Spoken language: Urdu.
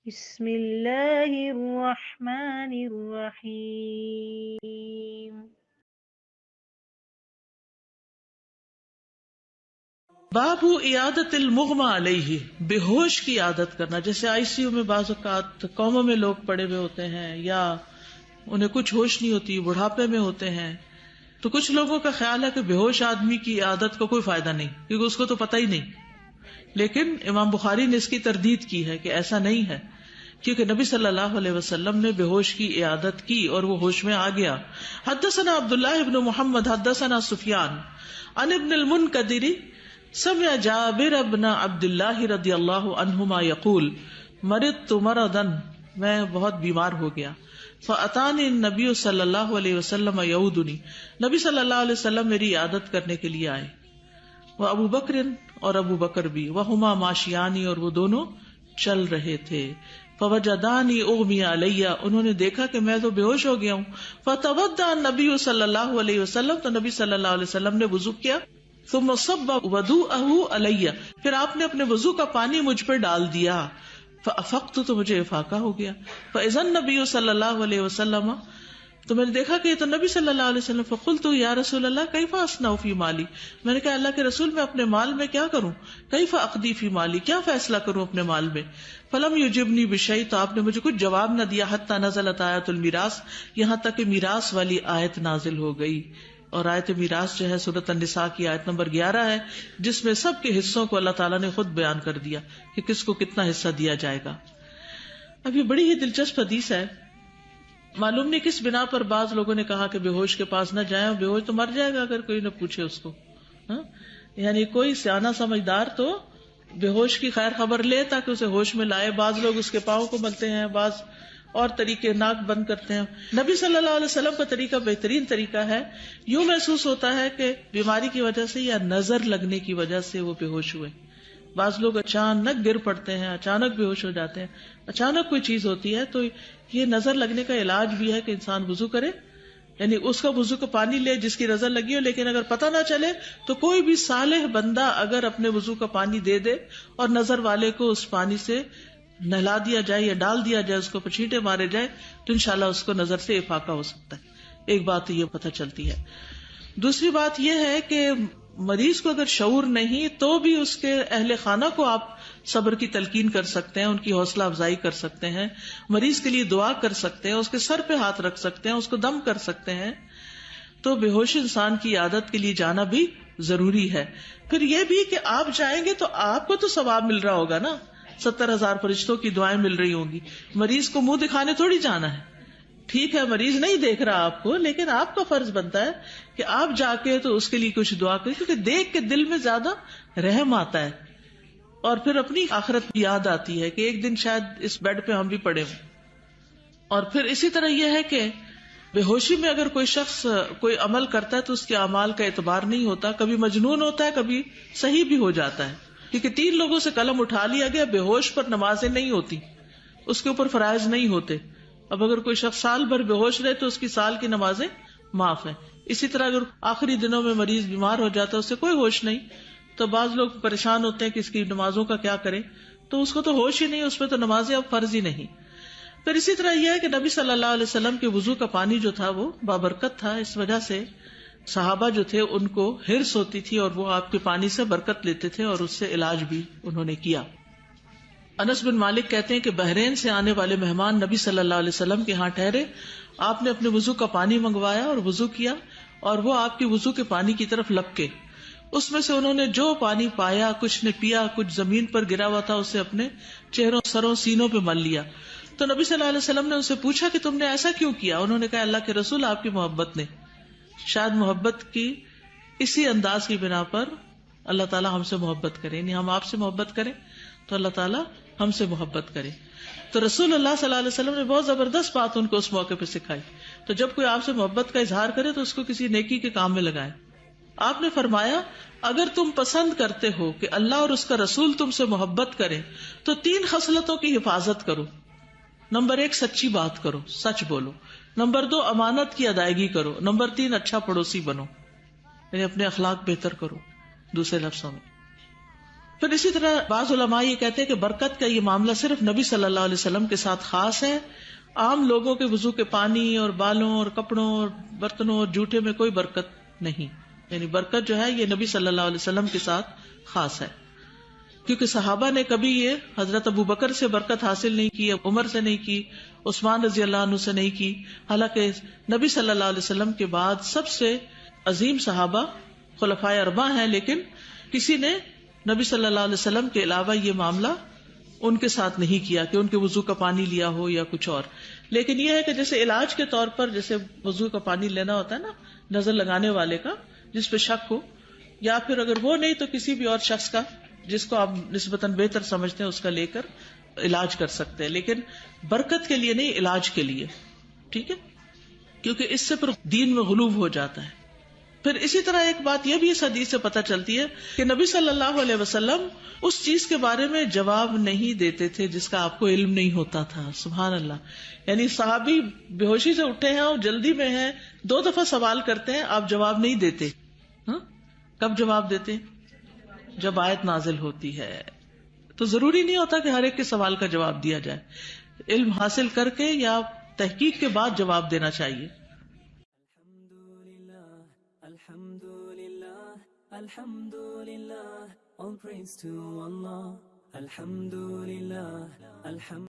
بسم اللہ الرحمن الرحیم. باب عیادت المغمى علیہ، بے ہوش کی عادت کرنا. جیسے آئی سی یو میں بعض اوقات قوموں میں لوگ پڑے ہوئے ہوتے ہیں یا انہیں کچھ ہوش نہیں ہوتی، بڑھاپے میں ہوتے ہیں، تو کچھ لوگوں کا خیال ہے کہ بے ہوش آدمی کی عادت کو کوئی فائدہ نہیں، کیونکہ اس کو تو پتہ ہی نہیں. لیکن امام بخاری نے اس کی تردید کی ہے کہ ایسا نہیں ہے، کیونکہ نبی صلی اللہ علیہ وسلم نے بے ہوش کی عیادت کی اور وہ ہوش میں آ گیا. حدثنا عبداللہ ابن محمد حدثنا سفیان عن ابن المنکدر سمع جابر ابن عبداللہ رضی اللہ عنہما یقول مرضت مرضا، میں بہت بیمار ہو گیا. فاتانی النبی صلی اللہ علیہ وسلم یعودنی، نبی صلی اللہ علیہ وسلم میری عیادت کرنے کے لیے آئے. وہ ابو بکر، اور ابو بکر بھی، وہما ماشیانی، اور وہ دونوں چل رہے تھے. فوجدانی اغمی علیہ، انہوں نے دیکھا کہ میں تو بے ہوش ہو گیا ہوں. فتوضأ النبی صلی اللہ علیہ وسلم، تو نبی صلی اللہ علیہ وسلم نے وضو کیا. ثم صب وضوءہ علیہ، پھر آپ نے اپنے وضو کا پانی مجھ پر ڈال دیا. فافقت، تو مجھے افاقہ ہو گیا. فاذا النبی صلی اللہ علیہ وسلم، تو میں نے دیکھا کہ یہ تو نبی صلی اللہ علیہ وسلم. فقلت یا رسول اللہ کیف اصنع فی مالی، میں نے کہا اللہ کے رسول میں اپنے مال میں کیا کروں. کیف اقضی فی مالی، کیا فیصلہ کروں اپنے مال میں. فلم یجبنی بشیء، تو آپ نے مجھے کچھ جواب نہ دیا. حتی نزلت آیۃ المیراث، یہاں تک کہ میراث والی آیت نازل ہو گئی. اور آیت میراث جو ہے سورۃ النساء کی آیت نمبر 11 ہے، جس میں سب کے حصوں کو اللہ تعالیٰ نے خود بیان کر دیا کہ کس کو کتنا حصہ دیا جائے گا. اب یہ بڑی ہی دلچسپ حدیث ہے. معلوم نہیں کس بنا پر بعض لوگوں نے کہا کہ بے ہوش کے پاس نہ جائیں، بے ہوش تو مر جائے گا اگر کوئی نہ پوچھے اس کو. یعنی کوئی سیانہ سمجھدار تو بے ہوش کی خیر خبر لے تاکہ اسے ہوش میں لائے. بعض لوگ اس کے پاؤں کو ملتے ہیں، بعض اور طریقے، ناک بند کرتے ہیں. نبی صلی اللہ علیہ وسلم کا طریقہ بہترین طریقہ ہے. یوں محسوس ہوتا ہے کہ بیماری کی وجہ سے یا نظر لگنے کی وجہ سے وہ بے ہوش ہوئے. بعض لوگ اچانک گر پڑتے ہیں، اچانک بے ہوش ہو جاتے ہیں، اچانک کوئی چیز ہوتی ہے. تو یہ نظر لگنے کا علاج بھی ہے کہ انسان وضو کرے، یعنی اس کا وضو کا پانی لے جس کی نظر لگی ہو. لیکن اگر پتہ نہ چلے تو کوئی بھی صالح بندہ اگر اپنے وضو کا پانی دے دے اور نظر والے کو اس پانی سے نہلا دیا جائے یا ڈال دیا جائے، اس کو پچھیٹے مارے جائے، تو انشاءاللہ اس کو نظر سے افاقہ ہو سکتا ہے. ایک بات تو یہ پتہ چلتی ہے. دوسری بات یہ ہے کہ مریض کو اگر شعور نہیں تو بھی اس کے اہل خانہ کو آپ صبر کی تلقین کر سکتے ہیں، ان کی حوصلہ افزائی کر سکتے ہیں، مریض کے لیے دعا کر سکتے ہیں، اس کے سر پہ ہاتھ رکھ سکتے ہیں، اس کو دم کر سکتے ہیں. تو بے ہوش انسان کی عادت کے لیے جانا بھی ضروری ہے. پھر یہ بھی کہ آپ جائیں گے تو آپ کو تو ثواب مل رہا ہوگا نا، 70,000 فرشتوں کی دعائیں مل رہی ہوں گی. مریض کو منہ دکھانے تھوڑی جانا ہے. ٹھیک ہے مریض نہیں دیکھ رہا آپ کو، لیکن آپ کا فرض بنتا ہے کہ آپ جا کے تو اس کے لیے کچھ دعا کریں، کیونکہ دیکھ کے دل میں زیادہ رحم آتا ہے اور پھر اپنی آخرت کی یاد آتی ہے کہ ایک دن شاید اس بیڈ پہ ہم بھی پڑے ہوں. اور پھر اسی طرح یہ ہے کہ بے ہوشی میں اگر کوئی شخص کوئی عمل کرتا ہے تو اس کے اعمال کا اعتبار نہیں ہوتا. کبھی مجنون ہوتا ہے، کبھی صحیح بھی ہو جاتا ہے. کیونکہ 3 لوگوں سے قلم اٹھا لیا گیا، بے ہوش پر نمازیں نہیں ہوتی، اس کے اوپر فرائض نہیں ہوتے. اب اگر کوئی شخص سال بھر بے ہوش رہے تو اس کی سال کی نمازیں معاف ہیں. اسی طرح اگر آخری دنوں میں مریض بیمار ہو جاتا ہے، اس سے کوئی ہوش نہیں، تو بعض لوگ پریشان ہوتے ہیں کہ اس کی نمازوں کا کیا کریں. تو اس کو تو ہوش ہی نہیں، اس پہ تو نمازیں اب فرض ہی نہیں. پھر اسی طرح یہ ہے کہ نبی صلی اللہ علیہ وسلم کے وضو کا پانی جو تھا وہ بابرکت تھا. اس وجہ سے صحابہ جو تھے ان کو حرص ہوتی تھی اور وہ آپ کے پانی سے برکت لیتے تھے اور اس سے علاج بھی انہوں نے کیا. انس بن مالک کہتے ہیں کہ بحرین سے آنے والے مہمان نبی صلی اللہ علیہ وسلم کے ہاں ٹھہرے. آپ نے اپنے وضو کا پانی منگوایا اور وضو کیا، اور وہ آپ کے وضو کے پانی کی طرف لپکے. اس میں سے انہوں نے جو پانی پایا، کچھ نے پیا، کچھ زمین پر گرا ہوا تھا، اسے اپنے چہروں، سروں، سینوں پہ مل لیا. تو نبی صلی اللہ علیہ وسلم نے ان سے پوچھا کہ تم نے ایسا کیوں کیا؟ انہوں نے کہا اللہ کے رسول آپ کی محبت نے. شاید محبت کی اسی انداز کی بنا پر اللہ تعالیٰ ہم سے محبت کرے، یعنی ہم آپ سے محبت کریں تو اللہ تعالیٰ ہم سے محبت کرے. تو رسول اللہ صلی اللہ علیہ وسلم نے بہت زبردست بات ان کو اس موقع پہ سکھائی. تو جب کوئی آپ سے محبت کا اظہار کرے تو اس کو کسی نیکی کے کام میں لگائے. آپ نے فرمایا اگر تم پسند کرتے ہو کہ اللہ اور اس کا رسول تم سے محبت کرے تو 3 خصلتوں کی حفاظت کرو. نمبر 1 سچی بات کرو، سچ بولو. نمبر 2 امانت کی ادائیگی کرو. نمبر 3 اچھا پڑوسی بنو، یعنی اپنے اخلاق بہتر کرو. دوسرے لفظوں میں پھر اسی طرح بعض علماء یہ کہتے ہیں کہ برکت کا یہ معاملہ صرف نبی صلی اللہ علیہ وسلم کے ساتھ خاص ہے، عام لوگوں کے وضو کے پانی اور بالوں اور کپڑوں اور برتنوں اور جوتے میں کوئی برکت نہیں، یعنی برکت جو ہے یہ نبی صلی اللہ علیہ وسلم کے ساتھ خاص ہے، کیونکہ صحابہ نے کبھی یہ حضرت ابو بکر سے برکت حاصل نہیں کی، عمر سے نہیں کی، عثمان رضی اللہ عنہ سے نہیں کی، حالانکہ نبی صلی اللہ علیہ وسلم کے بعد سب سے عظیم صحابہ خلفائے اربعہ ہیں، لیکن کسی نے نبی صلی اللہ علیہ وسلم کے علاوہ یہ معاملہ ان کے ساتھ نہیں کیا کہ ان کے وضو کا پانی لیا ہو یا کچھ اور. لیکن یہ ہے کہ جیسے علاج کے طور پر جیسے وضو کا پانی لینا ہوتا ہے نا نظر لگانے والے کا جس پہ شک ہو، یا پھر اگر وہ نہیں تو کسی بھی اور شخص کا جس کو آپ نسبتاً بہتر سمجھتے ہیں اس کا لے کر علاج کر سکتے ہیں، لیکن برکت کے لیے نہیں، علاج کے لیے. ٹھیک ہے، کیونکہ اس سے پھر دین میں غلو ہو جاتا ہے. پھر اسی طرح ایک بات یہ بھی اس حدیث سے پتہ چلتی ہے کہ نبی صلی اللہ علیہ وسلم اس چیز کے بارے میں جواب نہیں دیتے تھے جس کا آپ کو علم نہیں ہوتا تھا. سبحان اللہ. یعنی صحابی بے ہوشی سے اٹھے ہیں اور جلدی میں ہیں، 2 دفعہ سوال کرتے ہیں، آپ جواب نہیں دیتے. کب جواب دیتے؟ جب آیت نازل ہوتی ہے. تو ضروری نہیں ہوتا کہ ہر ایک کے سوال کا جواب دیا جائے، علم حاصل کر کے یا تحقیق کے بعد جواب دینا چاہیے. Alhamdulillah, all praise to Allah. Alhamdulillah,